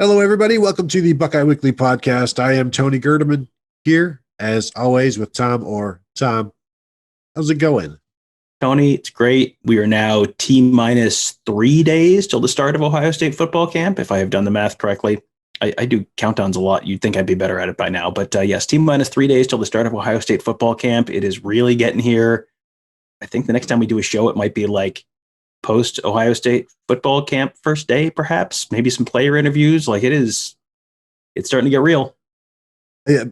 Hello, everybody. Welcome to the Buckeye Weekly Podcast. I am Tony Gerdeman here, as always, with Tom Orr. Tom, how's it going? Tony, it's great. We are now T minus 3 days till the start of Ohio State football camp, if I have done the math correctly. I do countdowns a lot. You'd think I'd be better at it by now. But yes, T minus 3 days till the start of Ohio State football camp. It is really getting here. I think the next time we do a show, it might be like post Ohio State football camp first day, perhaps. Maybe some player interviews. It's starting to get real. Yeah,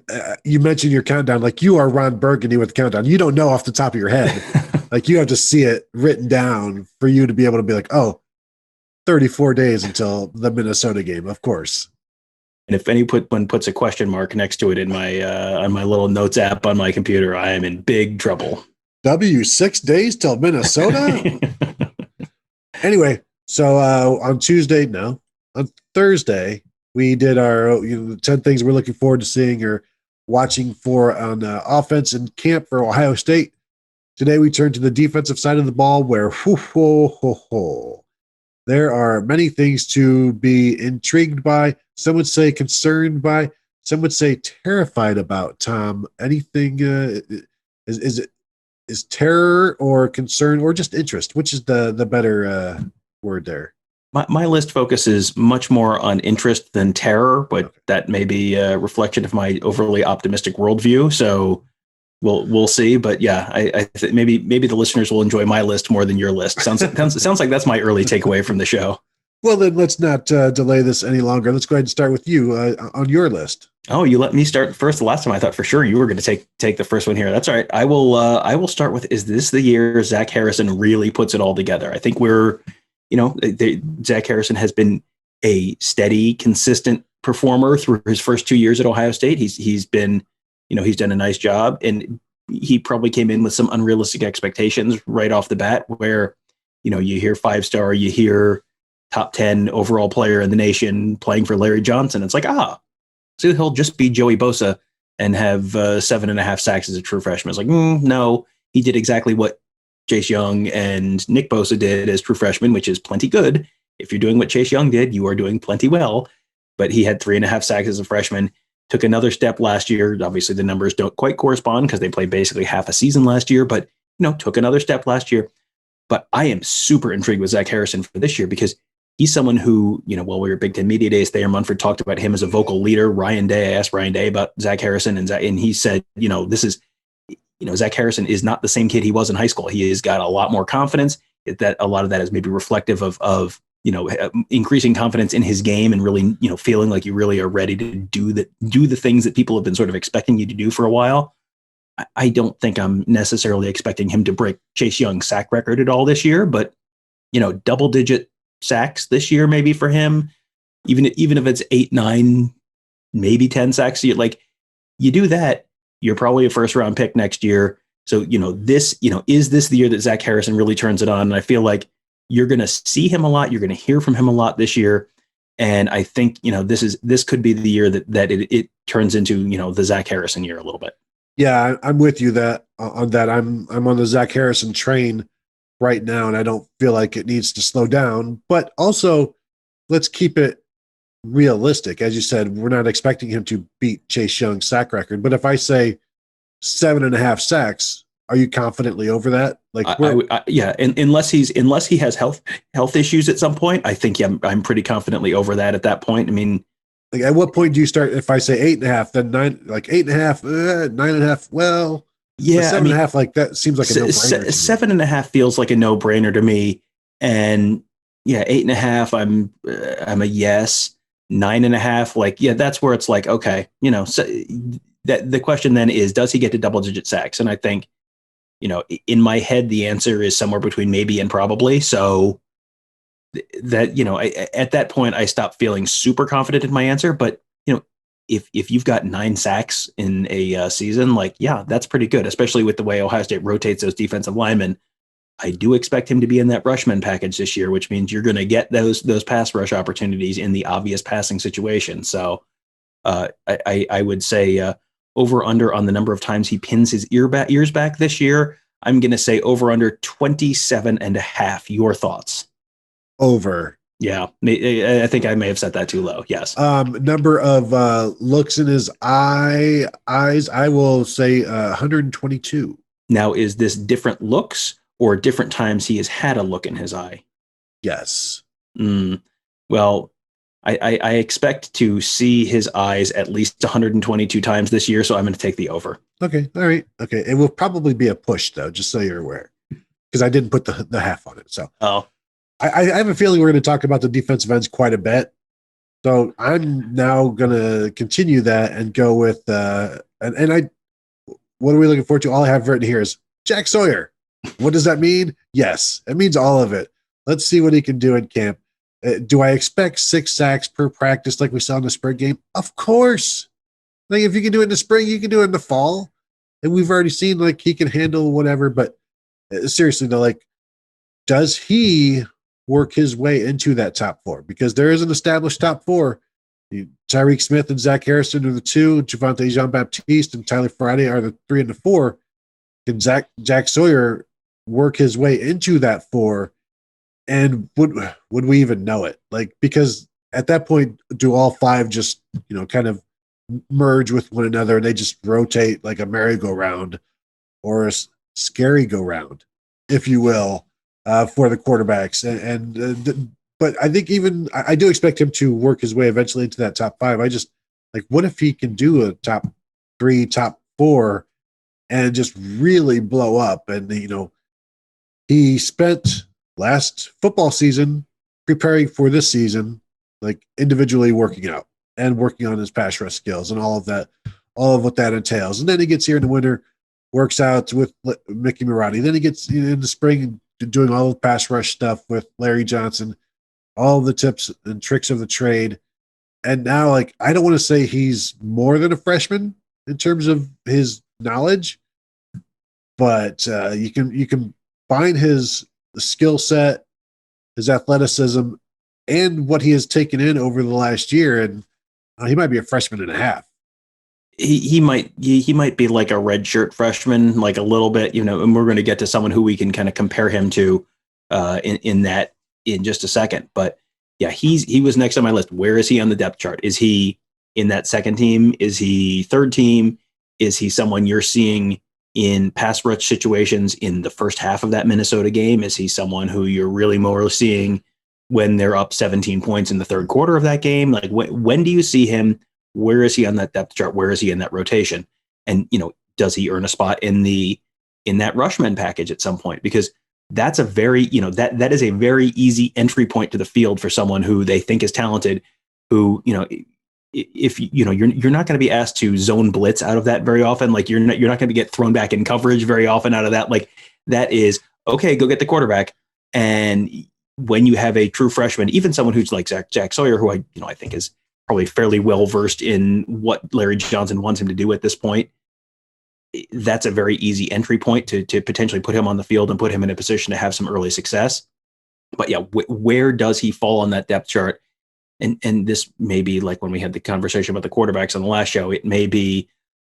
you mentioned your countdown. Like, you are Ron Burgundy with the countdown. You don't know off the top of your head. Like, you have to see it written down for you to be able to be like, oh, 34 days until the Minnesota game, of course. And if anyone puts a question mark next to it in my on my little notes app on my computer, I am in big trouble. 6 days till Minnesota? Anyway, so on Thursday, we did our 10 things we're looking forward to seeing or watching for on offense and camp for Ohio State. Today, we turn to the defensive side of the ball where there are many things to be intrigued by. Some would say concerned by. Some would say terrified about. Tom, anything? Is terror or concern or just interest? Which is the better word there? My list focuses much more on interest than terror, but okay. That may be a reflection of my overly optimistic worldview. So we'll see. But yeah, I maybe the listeners will enjoy my list more than your list. Sounds like that's my early takeaway from the show. Well, then let's not delay this any longer. Let's go ahead and start with you on your list. Oh, you let me start first. The last time I thought for sure you were going to take the first one here. That's all right. I will start with, is this the year Zach Harrison really puts it all together? I think Zach Harrison has been a steady, consistent performer through his first 2 years at Ohio State. He's been, he's done a nice job, and he probably came in with some unrealistic expectations right off the bat where, you hear 5-star, you hear top 10 overall player in the nation playing for Larry Johnson. It's like, so he'll just be Joey Bosa and have 7.5 sacks as a true freshman. It's like, no, he did exactly what Chase Young and Nick Bosa did as true freshmen, which is plenty good. If you're doing what Chase Young did, you are doing plenty well. But he had 3.5 sacks as a freshman, took another step last year. Obviously, the numbers don't quite correspond because they played basically half a season last year, but, took another step last year. But I am super intrigued with Zach Harrison for this year because he's someone who, while we were at Big Ten Media Days, Thayer Munford talked about him as a vocal leader. I asked Ryan Day about Zach Harrison, and he said, Zach Harrison is not the same kid he was in high school. He has got a lot more confidence. That a lot of that is maybe reflective of increasing confidence in his game and really, feeling like you really are ready to do the things that people have been sort of expecting you to do for a while. I don't think I'm necessarily expecting him to break Chase Young's sack record at all this year, but double-digit sacks this year maybe for him, even if it's 8, 9, maybe 10 sacks. You do that, you're probably a first-round pick next year. So is this the year that Zach Harrison really turns it on? And I feel like you're going to see him a lot. You're going to hear from him a lot this year. And I think, this could be the year that it turns into, the Zach Harrison year a little bit. Yeah, I'm with you on that. I'm on the Zach Harrison train right now, and I don't feel like it needs to slow down. But also, let's keep it realistic. As you said, we're not expecting him to beat Chase Young's sack record. But if I say 7.5 sacks, are you confidently over that? Yeah, and unless he has health issues at some point, I think I'm pretty confidently over that at that point. I mean, at what point do you start? If I say 8.5, then 9, 8.5, 9.5. Well, yeah, 7.5, like that seems like a no-brainer. 7.5 feels like a no-brainer to me, and yeah, 8.5, I'm a yes. 9.5, that's where it's like, okay, so that the question then is, does he get to double-digit sacks? And I think, in my head, the answer is somewhere between maybe and probably. So that, at that point, I stop feeling super confident in my answer. But, if you've got 9 sacks in a season, that's pretty good, especially with the way Ohio State rotates those defensive linemen. I do expect him to be in that rushman package this year, which means you're going to get those pass rush opportunities in the obvious passing situation. So I would say over under on the number of times he pins his ears back this year. I'm going to say over under 27.5. Your thoughts? Over. Yeah, I think I may have set that too low. Yes. Number of looks in his eyes, I will say 122. Now, is this different looks or different times he has had a look in his eye? Yes. Mm, well, I expect to see his eyes at least 122 times this year, so I'm going to take the over. Okay. All right. Okay. It will probably be a push though, just so you're aware, because I didn't put the half on it. So Oh, I have a feeling we're going to talk about the defensive ends quite a bit. So I'm now going to continue that and go with what are we looking forward to? All I have written here is Jack Sawyer. What does that mean? Yes, it means all of it. Let's see what he can do in camp. Do I expect 6 sacks per practice like we saw in the spring game? Of course. Like if you can do it in the spring, you can do it in the fall. And we've already seen like he can handle whatever. But seriously, though, like, does he work his way into that top 4? Because there is an established top 4. Tyreek Smith and Zach Harrison are the 2. Javonte Jean-Baptiste and Tyler Friday are the 3 and the 4. Can Jack Sawyer work his way into that 4? And would we even know it? Like, because at that point, do all 5 just, kind of merge with one another and they just rotate like a merry-go-round or a scary go-round, if you will, for the quarterbacks. But I think I do expect him to work his way eventually into that top 5. I just like, what if he can do a top 3, top 4 and just really blow up? And, he spent last football season preparing for this season, like individually working out and working on his pass rush skills and all of what that entails. And then he gets here in the winter, works out with Mickey Marotti. Then he gets in the spring doing all the pass rush stuff with Larry Johnson, all of the tips and tricks of the trade. And now, like, I don't want to say he's more than a freshman in terms of his knowledge, but you can find his skill set, his athleticism, and what he has taken in over the last year, and he might be a freshman and a half. He might be like a redshirt freshman, like a little bit, and we're going to get to someone who we can kind of compare him to in just a second. But yeah, he was next on my list. Where is he on the depth chart? Is he in that second team? Is he third team? Is he someone you're seeing in pass rush situations in the first half of that Minnesota game? Is he someone who you're really more seeing when they're up 17 points in the third quarter of that game? Like, when do you see him? Where is he on that depth chart? Where is he in that rotation? And, does he earn a spot in that Rushman package at some point? Because that's a very, that is a very easy entry point to the field for someone who they think is talented, who, if you're not going to be asked to zone blitz out of that very often. Like you're not going to get thrown back in coverage very often out of that. Like that is okay. Go get the quarterback. And when you have a true freshman, even someone who's like Jack Sawyer, who I think is probably fairly well versed in what Larry Johnson wants him to do at this point, that's a very easy entry point to potentially put him on the field and put him in a position to have some early success. But yeah, where does he fall on that depth chart? And this may be like when we had the conversation about the quarterbacks on the last show, it may be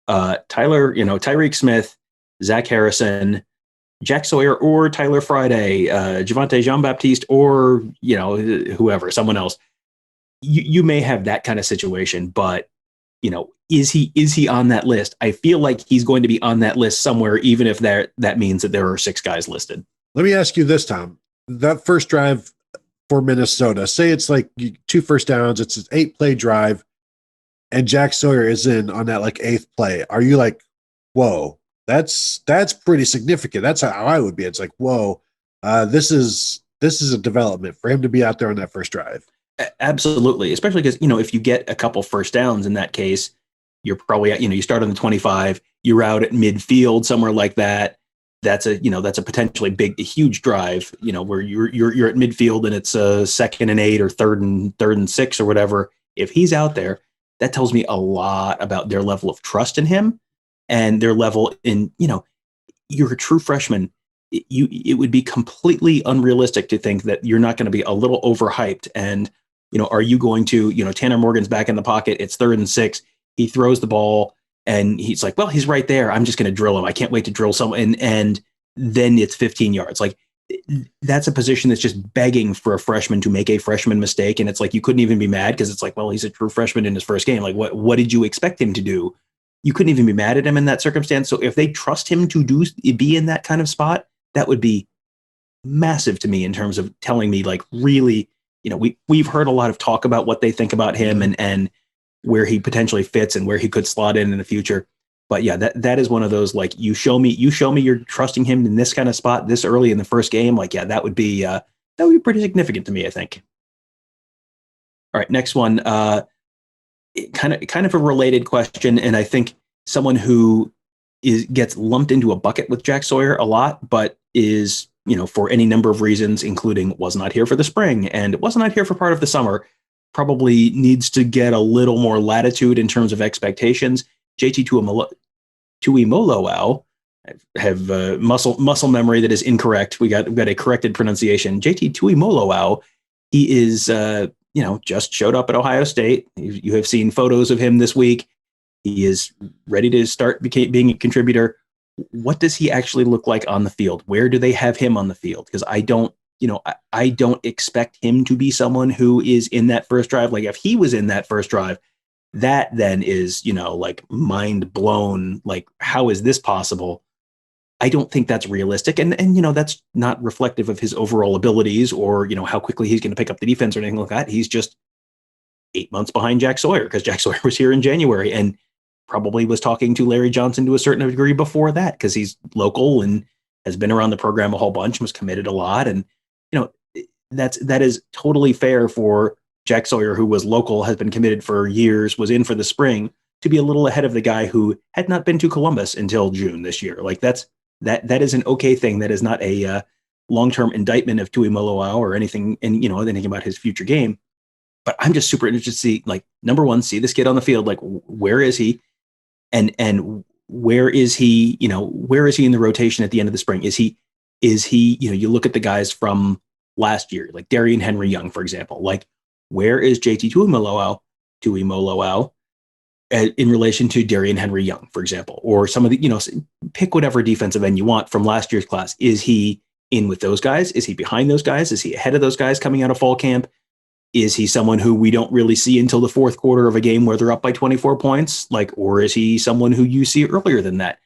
Tyreek Smith, Zach Harrison, Jack Sawyer, or Tyler Friday, Javonte Jean-Baptiste, or, whoever, someone else. You may have that kind of situation, but, is he on that list? I feel like he's going to be on that list somewhere, even if that means that there are 6 guys listed. Let me ask you this, Tom. That first drive for Minnesota, say it's like 2 first downs, it's an 8-play drive, and Jack Sawyer is in on that like 8th play. Are you like, whoa, that's pretty significant? That's how I would be. It's like, whoa, this is a development for him to be out there on that first drive. Absolutely, especially because if you get a couple first downs in that case, you're probably you start on the 25, you're out at midfield somewhere like that. That's a potentially big, huge drive, where you're at midfield and it's a 2nd and 8 or third and 6 or whatever. If he's out there, that tells me a lot about their level of trust in him and their level in, you're a true freshman. It would be completely unrealistic to think that you're not going to be a little overhyped. And, are you going to, Tanner Morgan's back in the pocket. It's 3rd and 6. He throws the ball. And he's like, well, he's right there. I'm just going to drill him. I can't wait to drill someone. And then it's 15 yards. Like that's a position that's just begging for a freshman to make a freshman mistake. And it's like, you couldn't even be mad because it's like, well, he's a true freshman in his first game. Like, what did you expect him to do? You couldn't even be mad at him in that circumstance. So if they trust him to be in that kind of spot, that would be massive to me in terms of telling me, like, really, we've heard a lot of talk about what they think about him and where he potentially fits and where he could slot in the future. But yeah, that is one of those, like, you show me you're trusting him in this kind of spot this early in the first game. Like, yeah, that would be pretty significant to me, I think. All right, next one, kind of a related question, and I think someone who gets lumped into a bucket with Jack Sawyer a lot, but is, for any number of reasons, including was not here for the spring and was not here for part of the summer, probably needs to get a little more latitude in terms of expectations. JT Tuimoloau, have muscle memory that is incorrect. We got a corrected pronunciation. JT Tuimoloau, he is just showed up at Ohio State. You have seen photos of him this week. He is ready to start being a contributor. What does he actually look like on the field? Where do they have him on the field? Because I don't expect him to be someone who is in that first drive. Like, if he was in that first drive, that then is, like, mind blown. Like, how is this possible? I don't think that's realistic. And that's not reflective of his overall abilities or, how quickly he's going to pick up the defense or anything like that. He's just 8 months behind Jack Sawyer because Jack Sawyer was here in January and probably was talking to Larry Johnson to a certain degree before that because he's local and has been around the program a whole bunch and was committed a lot. And, that is totally fair for Jack Sawyer, who was local, has been committed for years, was in for the spring, to be a little ahead of the guy who had not been to Columbus until June this year. Like, that is an okay thing. That is not a long-term indictment of Tui Moloao or anything, and anything about his future game. But I'm just super interested to see, like, number one, see this kid on the field. Like, where is he, and where is he? Where is he in the rotation at the end of the spring? Is he? You look at the guys from last year, like Darian Henry Young, for example. Like, where is JT Tuimoloau in relation to Darian Henry Young, for example, or some of the, pick whatever defensive end you want from last year's class. Is he in with those guys? Is he behind those guys? Is he ahead of those guys coming out of fall camp? Is he someone who we don't really see until the fourth quarter of a game where they're up by 24 points? Like, or is he someone who you see earlier than that?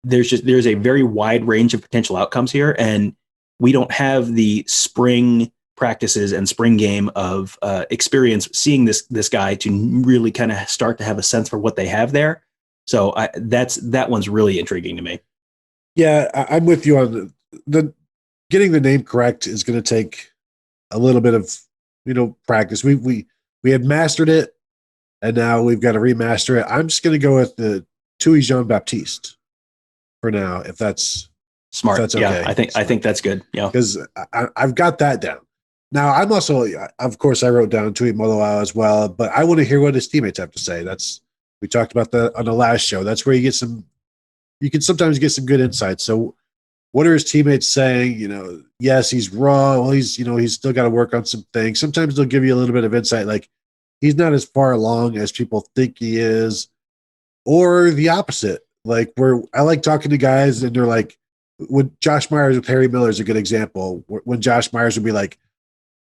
There's a very wide range of potential outcomes here, and we don't have the spring practices and spring game of experience seeing this guy to really kind of start to have a sense for what they have there. So that one's really intriguing to me. Yeah, I'm with you on the getting the name correct is going to take a little bit of practice. We had mastered it, and now we've got to remaster it. I'm just going to go with the Tui Jean-Baptiste for now, if that's smart. If that's okay. Yeah, I think that's good. Yeah, because I've got that down. Now, I'm also, of course, I wrote down Tui Moloao as well, but I want to hear what his teammates have to say. We talked about that on the last show. That's where you can sometimes get some good insights. So what are his teammates saying? Yes, he's raw. Well, he's still got to work on some things. Sometimes they'll give you a little bit of insight, like he's not as far along as people think he is, or the opposite. Like, where I like talking to guys and they're like, when Josh Myers with Harry Miller is a good example, when Josh Myers would be like,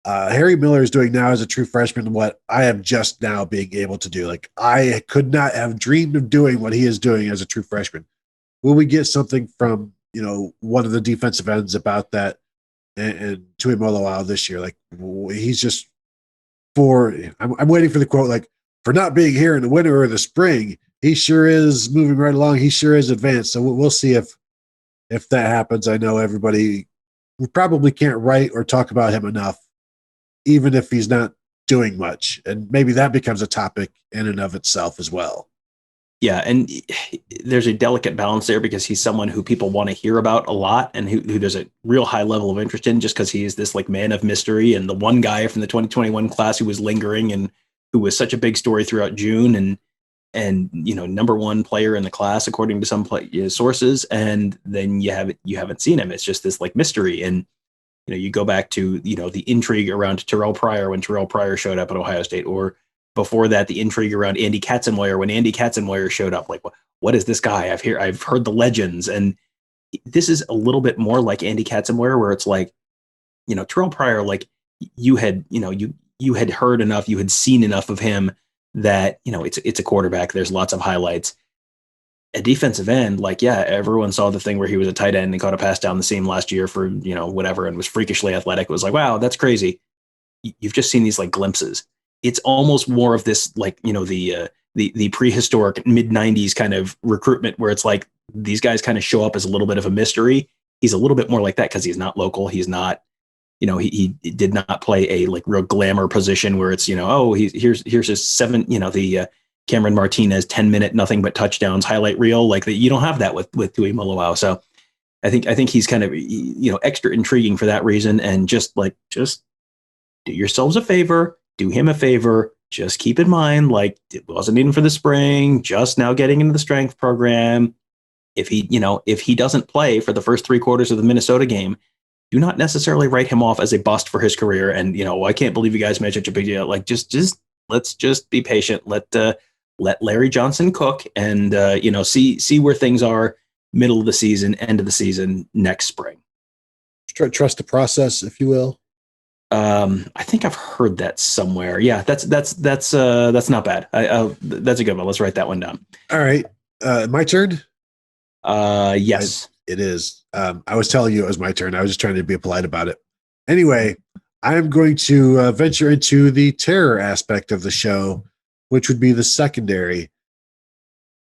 Harry Miller is doing now as a true freshman what I am just now being able to do. Like, I could not have dreamed of doing what he is doing as a true freshman. Will we get something from, one of the defensive ends about that and Tui Moloao this year? Like, he's just I'm waiting for the quote, like, for not being here in the winter or the spring, he sure is moving right along. He sure is advanced. So we'll see if that happens. I know we probably can't write or talk about him enough, even if he's not doing much. And maybe that becomes a topic in and of itself as well. Yeah, and there's a delicate balance there because he's someone who people want to hear about a lot and who there's a real high level of interest in just because he is this, like, man of mystery and the one guy from the 2021 class who was lingering and who was such a big story throughout June and number one player in the class according to some sources, and then you haven't seen him. It's just this, like, mystery. And you go back to the intrigue around Terrell Pryor when Terrell Pryor showed up at Ohio State, or before that the intrigue around Andy Katzenmoyer when Andy Katzenmoyer showed up. Like, what is this guy? I've heard the legends, and this is a little bit more like Andy Katzenmoyer, where it's like, Terrell Pryor, like you had heard enough, you had seen enough of him that, it's a quarterback. There's lots of highlights. A defensive end, like, yeah, everyone saw the thing where he was a tight end and caught a pass down the seam last year for, whatever, and was freakishly athletic. It was like, wow, that's crazy. You've just seen these like glimpses. It's almost more of this, like, the prehistoric mid 90s kind of recruitment where it's like these guys kind of show up as a little bit of a mystery. He's a little bit more like that because he's not local. He's not, he did not play a like real glamour position where it's, here's his seven, the Cameron Martinez 10-minute nothing but touchdowns highlight reel. Like that, you don't have that with Tui Moloao. So I think he's kind of, extra intriguing for that reason. And just do yourselves a favor, do him a favor. Just keep in mind, like, it wasn't even for the spring, just now getting into the strength program. If he doesn't play for the first 3 quarters of the Minnesota game, do not necessarily write him off as a bust for his career. And, I can't believe you guys made such a big deal. Like, let's just be patient. Let Larry Johnson cook and, see where things are middle of the season, end of the season, next spring. Trust the process, if you will. I think I've heard that somewhere. Yeah, that's not bad. That's a good one. Let's write that one down. All right. My turn? Yes. It is. I was telling you it was my turn. I was just trying to be polite about it. Anyway, I'm going to venture into the terror aspect of the show, which would be the secondary.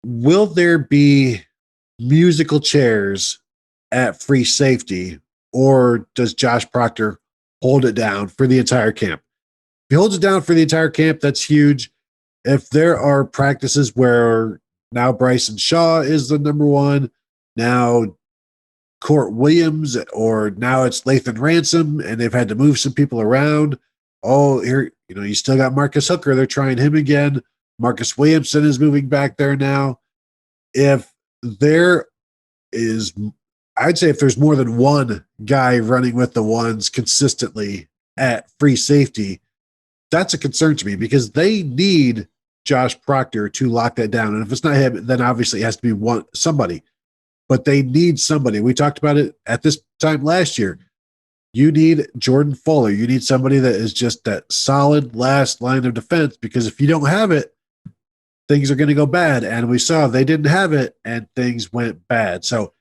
Will there be musical chairs at free safety, or does Josh Proctor hold it down for the entire camp? If he holds it down for the entire camp, that's huge. If there are practices where now Bryson Shaw is the number one, now Court Williams, or now it's Lathan Ransom, and they've had to move some people around. Oh, here, you still got Marcus Hooker. They're trying him again. Marcus Williamson is moving back there now. If there is, I'd say if there's more than one guy running with the ones consistently at free safety, that's a concern to me because they need Josh Proctor to lock that down. And if it's not him, then obviously it has to be somebody. But they need somebody. We talked about it at this time last year. You need Jordan Fuller. You need somebody that is just that solid last line of defense, because if you don't have it, things are going to go bad. And we saw they didn't have it and things went bad. So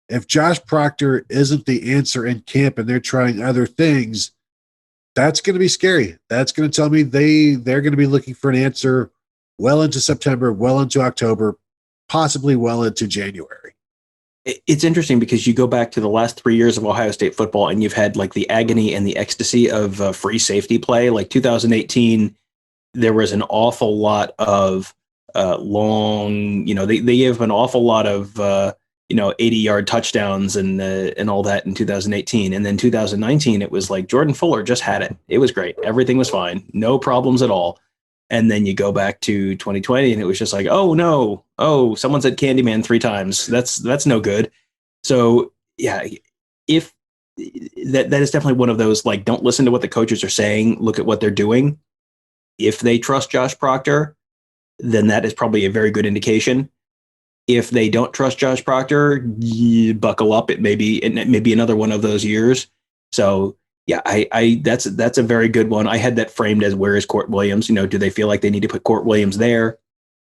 if Josh Proctor isn't the answer in camp and they're trying other things, that's going to be scary. That's going to tell me they're going to be looking for an answer well into September, well into October, possibly well into January. It's interesting because you go back to the last 3 years of Ohio State football and you've had like the agony and the ecstasy of free safety play. Like 2018, there was an awful lot of long, they gave an awful lot of, 80-yard touchdowns and all that in 2018. And then 2019, it was like Jordan Fuller just had it. It was great. Everything was fine. No problems at all. And then you go back to 2020 and it was just like, oh no. Oh, someone said Candyman 3 times. That's no good. So yeah, if that is definitely one of those, like, don't listen to what the coaches are saying. Look at what they're doing. If they trust Josh Proctor, then that is probably a very good indication. If they don't trust Josh Proctor, buckle up. It may be another one of those years. So yeah, I that's a very good one. I had that framed as, where is Court Williams? Do they feel like they need to put Court Williams there?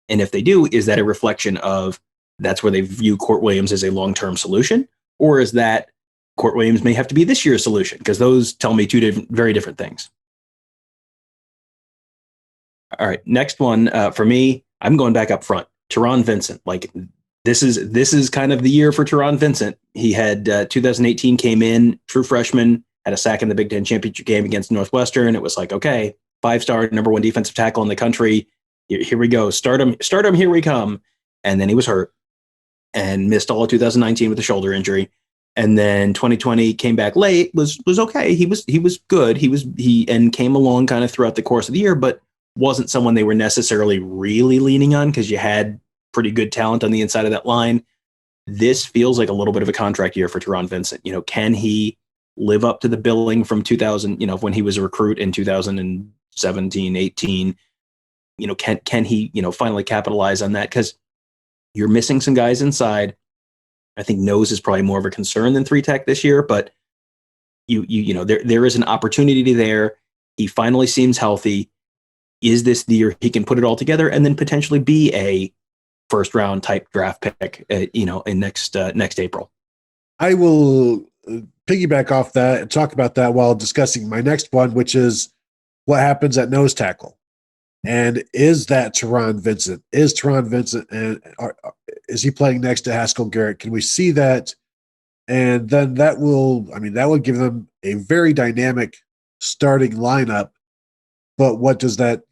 And if they do, is that a reflection of that's where they view Court Williams as a long-term solution? Or is that Court Williams may have to be this year's solution? Because those tell me very different things. All right, next one for me, I'm going back up front. Tehran Vincent. Like, this is kind of the year for Tehran Vincent. He had 2018 came in, true freshman, had a sack in the Big Ten championship game against Northwestern. It was like, okay, 5-star, number 1 defensive tackle in the country. Here we go. Start him. Here we come. And then he was hurt and missed all of 2019 with a shoulder injury. And then 2020 came back late, was okay. He was good. He came along kind of throughout the course of the year, but wasn't someone they were necessarily really leaning on because you had pretty good talent on the inside of that line. This feels like a little bit of a contract year for Tehran Vincent. Can he live up to the billing from 2000, when he was a recruit in 2017, 18? Can he, finally capitalize on that? Because you're missing some guys inside. I think nose is probably more of a concern than 3-tech this year, but there is an opportunity there. He finally seems healthy. Is this the year he can put it all together and then potentially be a first round type draft pick, in next April? I will piggyback off that and talk about that while discussing my next one, which is what happens at nose tackle. And is that Tehran Vincent? Is Tehran Vincent, and is he playing next to Haskell Garrett? Can we see that? And then that would give them a very dynamic starting lineup. But what does that,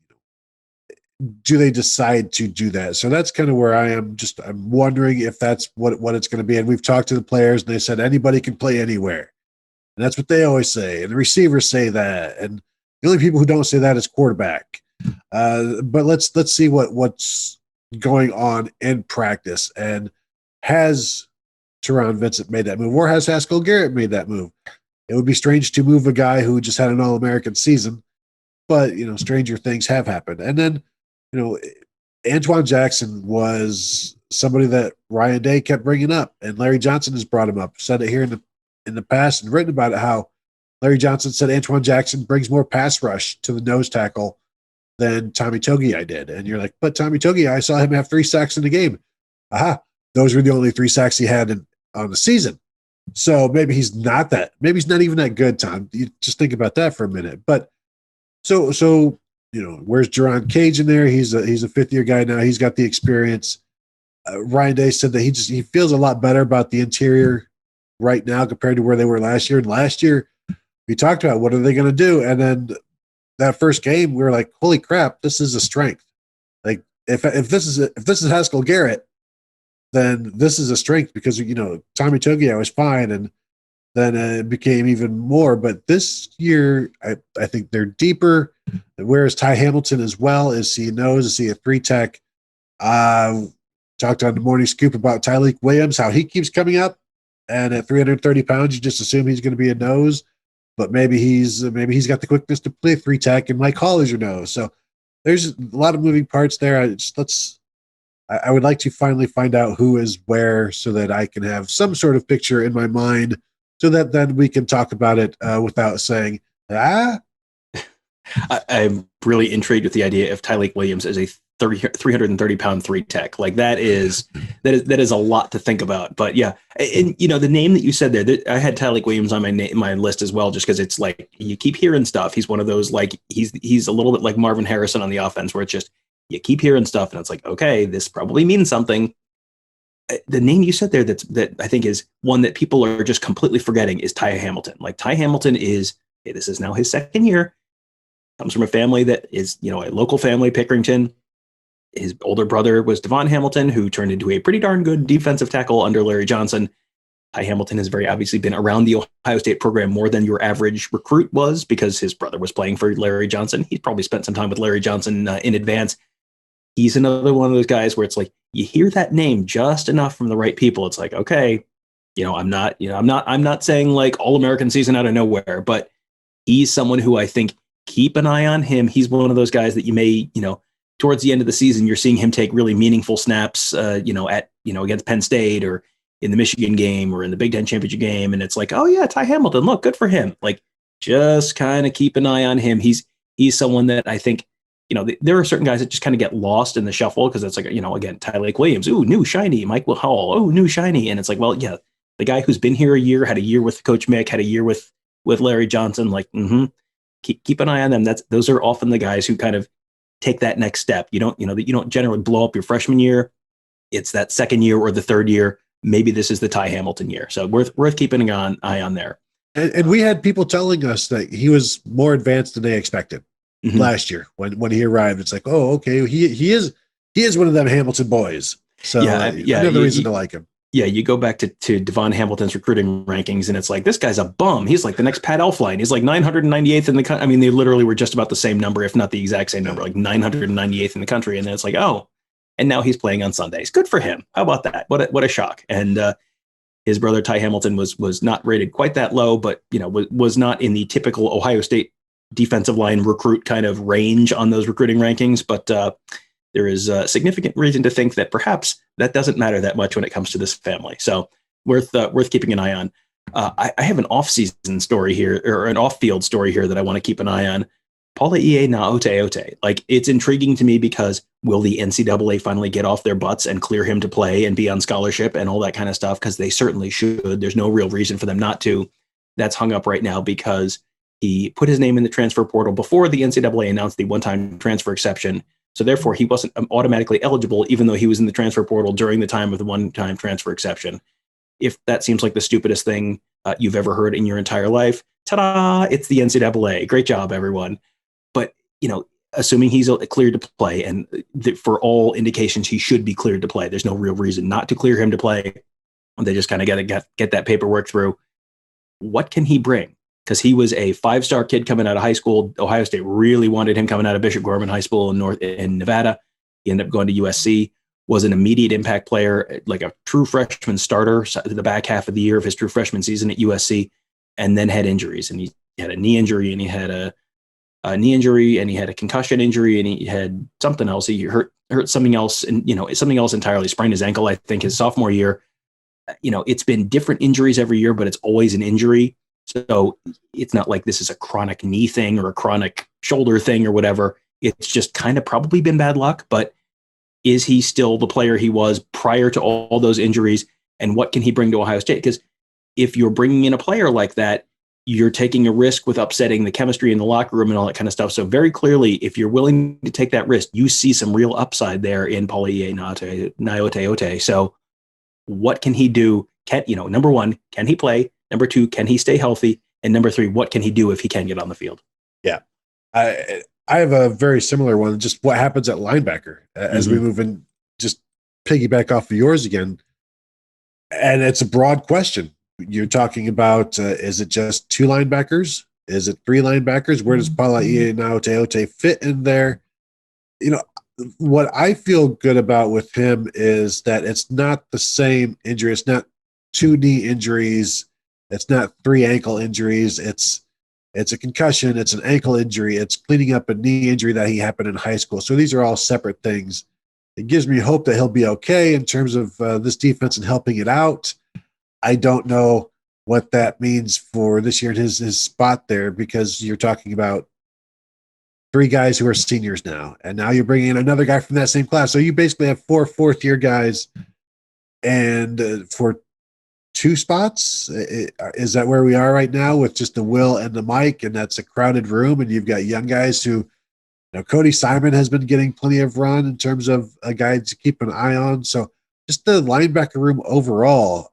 do they decide to do that? So that's kind of where I am. I'm wondering if that's what it's going to be. And we've talked to the players and they said anybody can play anywhere. And that's what they always say. And the receivers say that. And the only people who don't say that is quarterback. But let's see what's going on in practice. And has Tehran Vincent made that move, or has Haskell Garrett made that move? It would be strange to move a guy who just had an All-American season, but stranger things have happened. And then, Antoine Jackson was somebody that Ryan Day kept bringing up, and Larry Johnson has brought him up. Said it here in the past and written about it, how Larry Johnson said Antoine Jackson brings more pass rush to the nose tackle than Tommy Togiai did. And you're like, but Tommy Togiai, I saw him have 3 sacks in the game. Aha, those were the only 3 sacks he had on the season. So maybe he's not that. Maybe he's not even that good, Tom. You just think about that for a minute. But so where's Jerron Cage in there? He's a 5th-year guy now. He's got the experience. Ryan Day said that he feels a lot better about the interior right now compared to where they were last year. And last year, we talked about what are they going to do, and then that first game, we were like, "Holy crap, this is a strength!" Like if this is Haskell Garrett, then this is a strength because Tommy Togiai was fine, and then it became even more. But this year, I think they're deeper. Whereas Taya Hamilton as well? Is he knows? Is he a 3-tech? Talked on the morning scoop about Tyleik Williams, how he keeps coming up, and at 330 pounds, you just assume he's going to be a nose. But maybe he's got the quickness to play 3-tech, and Mike Hall is your nose. So there's a lot of moving parts there. I would like to finally find out who is where so that I can have some sort of picture in my mind so that then we can talk about it without saying, I'm really intrigued with the idea of Tyleik Williams as a 330-pound 3-tech. Like that is a lot to think about. But yeah, and the name that you said there, I had Tyleik Williams on my list as well, just because it's like you keep hearing stuff. He's one of those, like he's a little bit like Marvin Harrison on the offense, where it's just you keep hearing stuff and it's like, okay, this probably means something. The name you said there that I think is one that people are just completely forgetting is Taya Hamilton. Like Taya Hamilton this is now his 2nd year. Comes from a family that is, a local family, Pickerington. His older brother was Devon Hamilton, who turned into a pretty darn good defensive tackle under Larry Johnson. Ty Hamilton has very obviously been around the Ohio State program more than your average recruit was, because his brother was playing for Larry Johnson. He's probably spent some time with Larry Johnson in advance. He's another one of those guys where it's like you hear that name just enough from the right people. It's like, okay, I'm not saying like All-American season out of nowhere, but he's someone who I think keep an eye on him. He's one of those guys that you may, towards the end of the season, you're seeing him take really meaningful snaps, against Penn State or in the Michigan game or in the Big Ten championship game. And it's like, oh yeah, Ty Hamilton, look, good for him. Like, just kind of keep an eye on him. He's someone that I think, there are certain guys that just kind of get lost in the shuffle because it's like, again, Tyleik Williams, ooh, new shiny, Mike Hall, oh, new shiny. And it's like, well, yeah, the guy who's been here a year, had a year with Coach Mick, had a year with Larry Johnson, like, keep an eye on them. Those are often the guys who kind of take that next step. You don't generally blow up your freshman year. It's that 2nd year or the 3rd year. Maybe this is the Ty Hamilton year. So worth keeping an eye on there. And we had people telling us that he was more advanced than they expected last year when he arrived. It's like, oh, okay, he is one of them Hamilton boys. So another reason to like him. Yeah, you go back to Devon Hamilton's recruiting rankings, and it's like, this guy's a bum. He's like the next Pat Elflein. He's like 998th in the country. I mean, they literally were just about the same number, if not the exact same number, like 998th in the country. And then it's like, oh, and now he's playing on Sundays. Good for him. How about that? What a shock. And his brother Ty Hamilton was not rated quite that low, but was not in the typical Ohio State defensive line recruit kind of range on those recruiting rankings. But there is a significant reason to think that perhaps that doesn't matter that much when it comes to this family. So worth keeping an eye on. I have an off-season story here, or an off-field story here that I want to keep an eye on. Palaie Gaoteote. Like, it's intriguing to me because will the NCAA finally get off their butts and clear him to play and be on scholarship and all that kind of stuff? Because they certainly should. There's no real reason for them not to. That's hung up right now because he put his name in the transfer portal before the NCAA announced the one-time transfer exception. So therefore, he wasn't automatically eligible, even though he was in the transfer portal during the time of the one-time transfer exception. If that seems like the stupidest thing you've ever heard in your entire life, ta-da, it's the NCAA. Great job, everyone. But, assuming he's cleared to play, and for all indications, he should be cleared to play. There's no real reason not to clear him to play. They just kind of got to get that paperwork through. What can he bring? Because he was a 5-star kid coming out of high school. Ohio State really wanted him coming out of Bishop Gorman High School in Nevada. He ended up going to USC, was an immediate impact player, like a true freshman starter the back half of the year of his true freshman season at USC, and then had injuries. And he had a knee injury, and he had a knee injury, and he had a concussion injury, and he had something else. He hurt something else, and something else entirely. Sprained his ankle, I think, his sophomore year. It's been different injuries every year, but it's always an injury. So it's not like this is a chronic knee thing or a chronic shoulder thing or whatever. It's just kind of probably been bad luck. But is he still the player he was prior to all those injuries? And what can he bring to Ohio State? Because if you're bringing in a player like that, you're taking a risk with upsetting the chemistry in the locker room and all that kind of stuff. So very clearly, if you're willing to take that risk, you see some real upside there in Palaie Gaoteote. So what can he do? Number one, can he play? Number two, can he stay healthy? And number three, what can he do if he can get on the field? Yeah. I have a very similar one. Just what happens at linebacker as we move in, just piggyback off of yours again. And it's a broad question. You're talking about, is it just 2 linebackers? Is it 3 linebackers? Where does Palaie Gaoteote fit in there? What I feel good about with him is that it's not the same injury. It's not 2 knee injuries. It's not 3 ankle injuries. It's a concussion. It's an ankle injury. It's cleaning up a knee injury that he happened in high school. So these are all separate things. It gives me hope that he'll be okay in terms of this defense and helping it out. I don't know what that means for this year in his spot there, because you're talking about 3 guys who are seniors now, and now you're bringing in another guy from that same class. So you basically have 4 fourth-year guys, and for 2 spots, is that where we are right now with just the Will and the Mike, and that's a crowded room, and you've got young guys who, Cody Simon has been getting plenty of run in terms of a guy to keep an eye on. So just the linebacker room overall,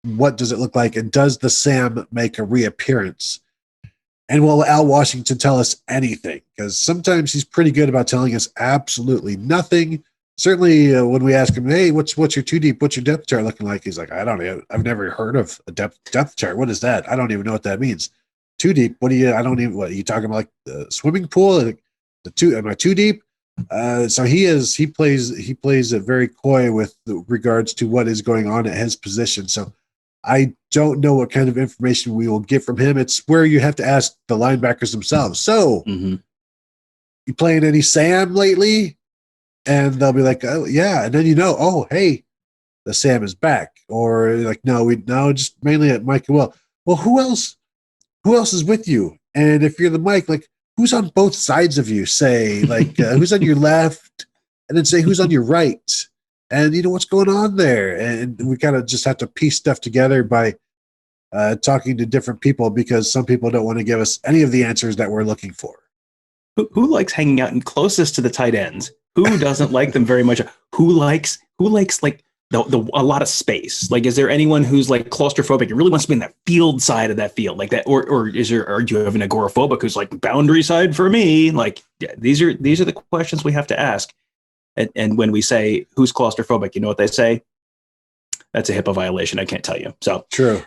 what does it look like? And does the Sam make a reappearance? And will Al Washington tell us anything? Because sometimes he's pretty good about telling us absolutely nothing. Certainly when we ask him, hey, what's your 2 deep? What's your depth chart looking like? He's like, I don't know. I've never heard of a depth chart. What is that? I don't even know what that means. 2 deep. What are you talking about? Like the swimming pool? Am I 2 deep? So he plays it very coy with regards to what is going on at his position. So I don't know what kind of information we will get from him. It's where you have to ask the linebackers themselves. So you playing any Sam lately? And they'll be like, oh yeah. And then oh, hey, the Sam is back. Or like, no, just mainly at Mike and Will. Well, who else is with you? And if you're the Mike, like, who's on both sides of you? Say, like, who's on your left? And then say, who's on your right? And what's going on there? And we kind of just have to piece stuff together by talking to different people, because some people don't want to give us any of the answers that we're looking for. Who likes hanging out and closest to the tight ends? Who doesn't like them very much? Who likes like a lot of space? Like, is there anyone who's like claustrophobic and really wants to be in that field side of that field like that? Or do you have an agoraphobic who's like boundary side for me? Like, yeah, these are the questions we have to ask. And when we say who's claustrophobic, you know what they say? That's a HIPAA violation. I can't tell you. So true.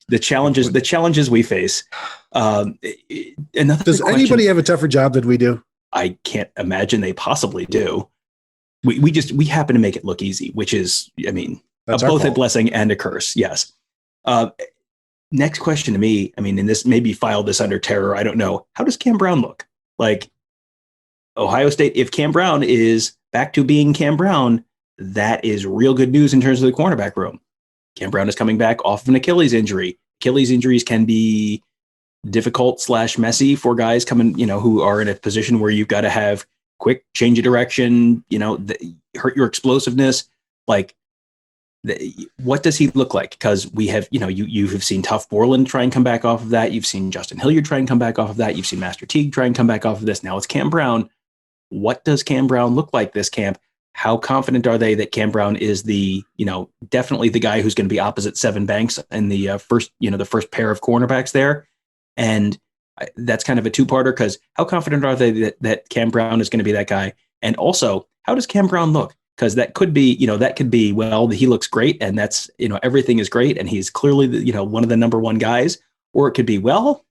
The challenges we face. Does anybody have a tougher job than we do? I can't imagine they possibly do. We happen to make it look easy, which is, both a blessing and a curse. Yes. Next question to me. And this maybe file this under terror. I don't know. How does Cam Brown look? Like, Ohio State, if Cam Brown is back to being Cam Brown, that is real good news in terms of the cornerback room. Cam Brown is coming back off of an Achilles injury. Achilles injuries can be difficult / messy for guys coming, who are in a position where you've got to have quick change of direction, hurt your explosiveness. Like, what does he look like? Because we have, you have seen Tough Borland try and come back off of that. You've seen Justin Hilliard try and come back off of that. You've seen Master Teague try and come back off of this. Now it's Cam Brown. What does Cam Brown look like this camp? How confident are they that Cam Brown is definitely the guy who's going to be opposite Sevyn Banks in the first pair of cornerbacks there? And that's kind of a two-parter, because how confident are they that Cam Brown is going to be that guy? And also, how does Cam Brown look? Because that could be, well, he looks great, and that's, everything is great, and he's clearly, one of the number one guys. Or it could be, well,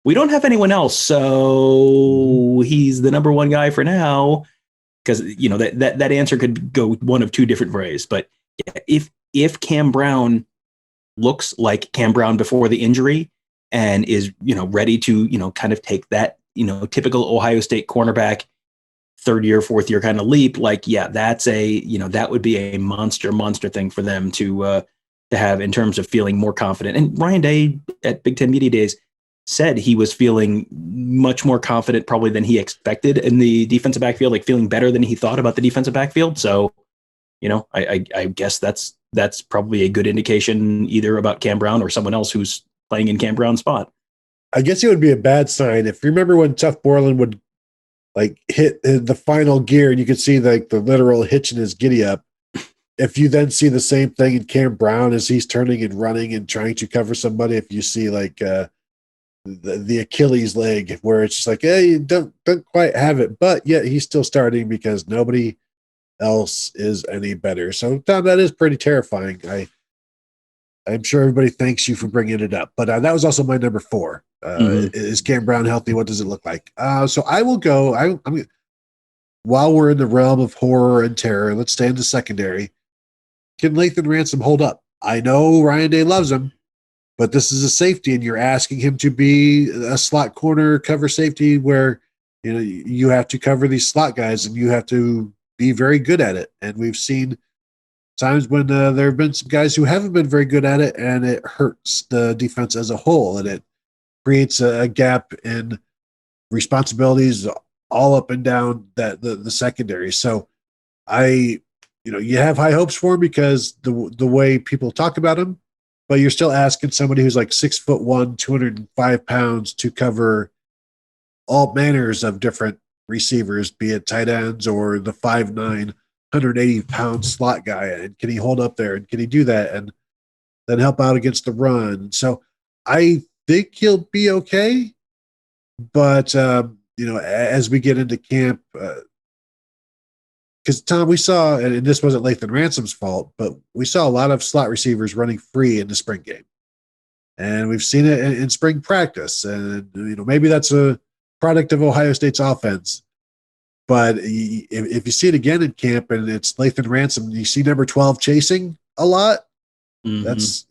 we don't have anyone else, so he's the number one guy for now. Because, that answer could go one of two different ways. But if Cam Brown looks like Cam Brown before the injury and is, ready to, kind of take that, typical Ohio State cornerback third year, fourth year kind of leap, that's that would be a monster thing for them to have in terms of feeling more confident. And Ryan Day at Big Ten Media Days said he was feeling much more confident probably than he expected in the defensive backfield, like feeling better than he thought about the defensive backfield. So, I guess that's probably a good indication either about Cam Brown or someone else who's playing in Cam Brown's spot. I guess it would be a bad sign if you remember when Tough Borland would hit the final gear and you could see the literal hitch in his giddy up. If you then see the same thing in Cam Brown as he's turning and running and trying to cover somebody, if you see the Achilles leg where it's just hey, you don't quite have it, but yet he's still starting because nobody else is any better. So Tom, that is pretty terrifying. I'm sure everybody thanks you for bringing it up, but that was also my number 4. Is Cam Brown healthy? What does it look like? So I will go. I'm while we're in the realm of horror and terror, let's stay in the secondary. Can Lathan Ransom hold up? I know Ryan Day loves him, but this is a safety, and you're asking him to be a slot corner cover safety where you have to cover these slot guys, and you have to be very good at it. And we've seen times when there have been some guys who haven't been very good at it, and it hurts the defense as a whole, and it creates a gap in responsibilities all up and down the secondary. So you have high hopes for him because the way people talk about him, but you're still asking somebody who's 6'1", 205 pounds to cover all manners of different receivers, be it tight ends or the 5'9", 180-pound slot guy. And can he hold up there? And can he do that? And then help out against the run? So I think he'll be okay. But, as we get into camp, because Tom, we saw, and this wasn't Lathan Ransom's fault, but we saw a lot of slot receivers running free in the spring game. And we've seen it in spring practice. And, maybe that's a product of Ohio State's offense. But if you see it again in camp and it's Lathan Ransom, you see number 12 chasing a lot. Mm-hmm. That's,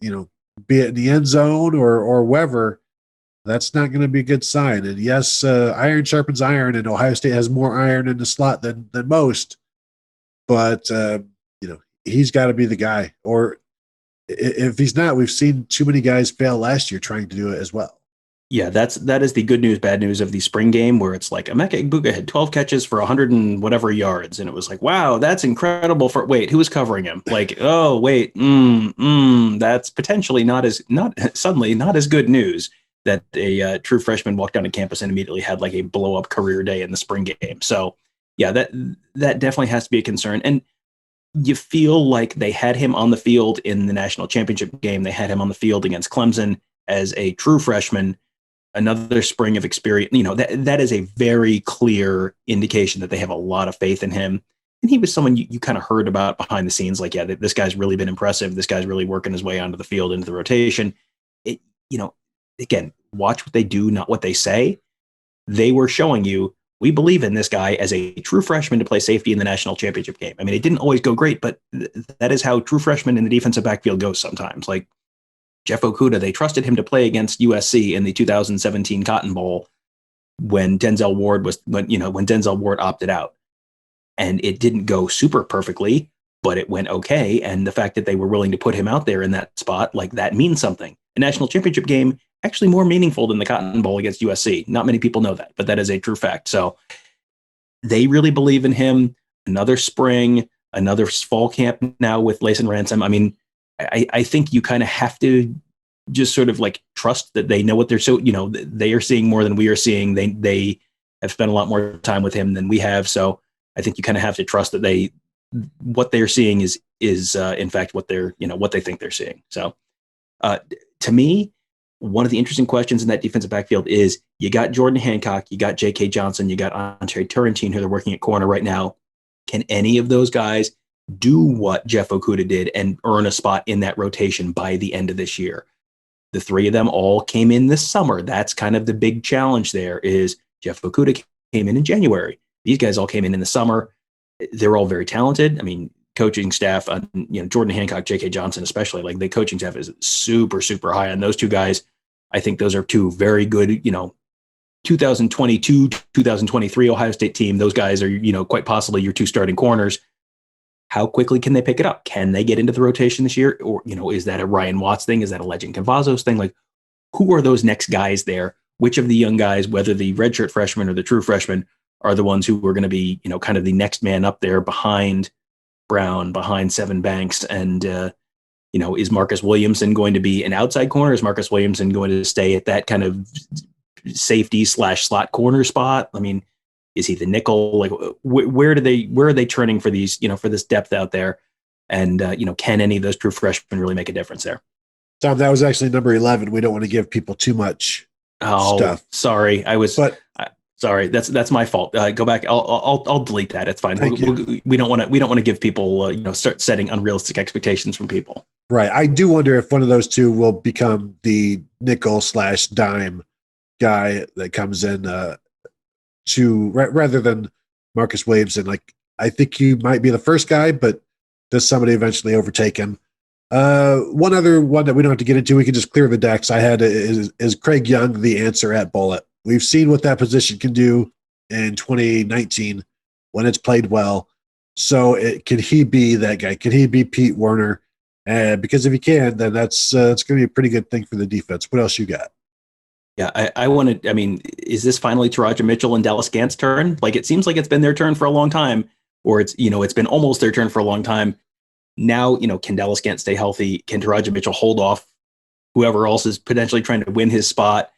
be it in the end zone or wherever, that's not going to be a good sign. And yes, iron sharpens iron, and Ohio State has more iron in the slot than most. But, he's got to be the guy. Or if he's not, we've seen too many guys fail last year trying to do it as well. Yeah, that is the good news, bad news of the spring game, where it's Emeka Egbuka had 12 catches for 100 and whatever yards. And it was wow, that's incredible wait, who was covering him? Oh, wait, that's potentially not as good news that a true freshman walked down to campus and immediately had a blow up career day in the spring game. So yeah, that definitely has to be a concern. And you feel like they had him on the field in the national championship game. They had him on the field against Clemson as a true freshman. Another spring of experience, that is a very clear indication that they have a lot of faith in him. And he was someone you kind of heard about behind the scenes, this guy's really been impressive. This guy's really working his way onto the field, into the rotation. Again, watch what they do, not what they say. They were showing you, we believe in this guy as a true freshman to play safety in the national championship game. I mean, it didn't always go great, but that is how true freshmen in the defensive backfield goes sometimes. Jeff Okudah, they trusted him to play against USC in the 2017 Cotton Bowl when Denzel Ward opted out. And it didn't go super perfectly, but it went okay. And the fact that they were willing to put him out there in that spot, like that means something. A national championship game, actually more meaningful than the Cotton Bowl against USC. Not many people know that, but that is a true fact. So they really believe in him. Another spring, another fall camp now with Layson Ransom. I mean, I think you kind of have to just sort of like trust that they know what they're they are seeing more than we are seeing. They have spent a lot more time with him than we have. So I think you kind of have to trust that what they're seeing is in fact what what they think they're seeing. So to me, one of the interesting questions in that defensive backfield is you got Jordan Hancock, you got J.K. Johnson, you got Andre Turrentine, who they're working at corner right now. Can any of those guys do what Jeff Okudah did and earn a spot in that rotation by the end of this year? The three of them all came in this summer. That's kind of the big challenge there is Jeff Okudah came in January. These guys all came in the summer. They're all very talented. I mean, coaching staff, Jordan Hancock, J.K. Johnson, especially, like the coaching staff is super, super high on those two guys. I think those are two very good, 2022, 2023 Ohio State team. Those guys are, quite possibly your two starting corners. How quickly can they pick it up? Can they get into the rotation this year? Or, is that a Ryan Watts thing? Is that a Legend Cavazos thing? Like, who are those next guys there? Which of the young guys, whether the redshirt freshmen or the true freshmen, are the ones who are going to be, kind of the next man up there behind Brown, behind Seven Banks? And, is Marcus Williamson going to be an outside corner? Is Marcus Williamson going to stay at that kind of safety / slot corner spot? I mean, is he the nickel? Like, where are they turning for these, for this depth out there? And, can any of those true freshmen really make a difference there? Tom, that was actually number 11. We don't want to give people too much stuff. Sorry. Sorry. That's my fault. Go back. I'll delete that. It's fine. We don't want to give people, start setting unrealistic expectations from people. Right. I do wonder if one of those two will become the nickel / dime guy that comes in rather than Marcus Williamson. Like, I think you might be the first guy, but does somebody eventually overtake him? One other one that we don't have to get into, we can just clear the decks. I had is Craig Young the answer at bullet? We've seen what that position can do in 2019 when it's played well. So can he be that guy? Can he be Pete Werner? Because if he can, then that's going to be a pretty good thing for the defense. What else you got? Yeah, I wanted. I mean, is this finally Taraja Mitchell and Dallas Gant's turn? Like, it seems like it's been their turn for a long time, or it's been almost their turn for a long time. Now, can Dallas Gant stay healthy? Can Taraja Mitchell hold off whoever else is potentially trying to win his spot?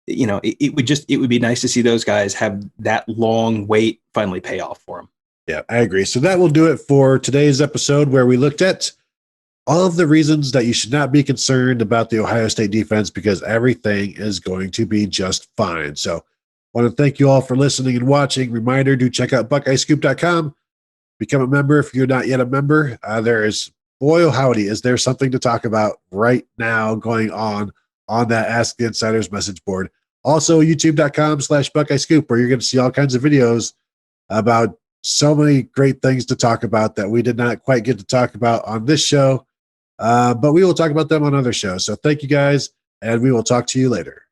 It would be nice to see those guys have that long wait finally pay off for them. Yeah, I agree. So that will do it for today's episode, where we looked at all of the reasons that you should not be concerned about the Ohio State defense, because everything is going to be just fine. So I want to thank you all for listening and watching. Reminder, do check out BuckeyeScoop.com. Become a member if you're not yet a member. Boy, oh howdy, is there something to talk about right now going on that Ask the Insiders message board. Also, youtube.com/BuckeyeScoop, where you're going to see all kinds of videos about so many great things to talk about that we did not quite get to talk about on this show. But we will talk about them on other shows. So thank you guys, and we will talk to you later.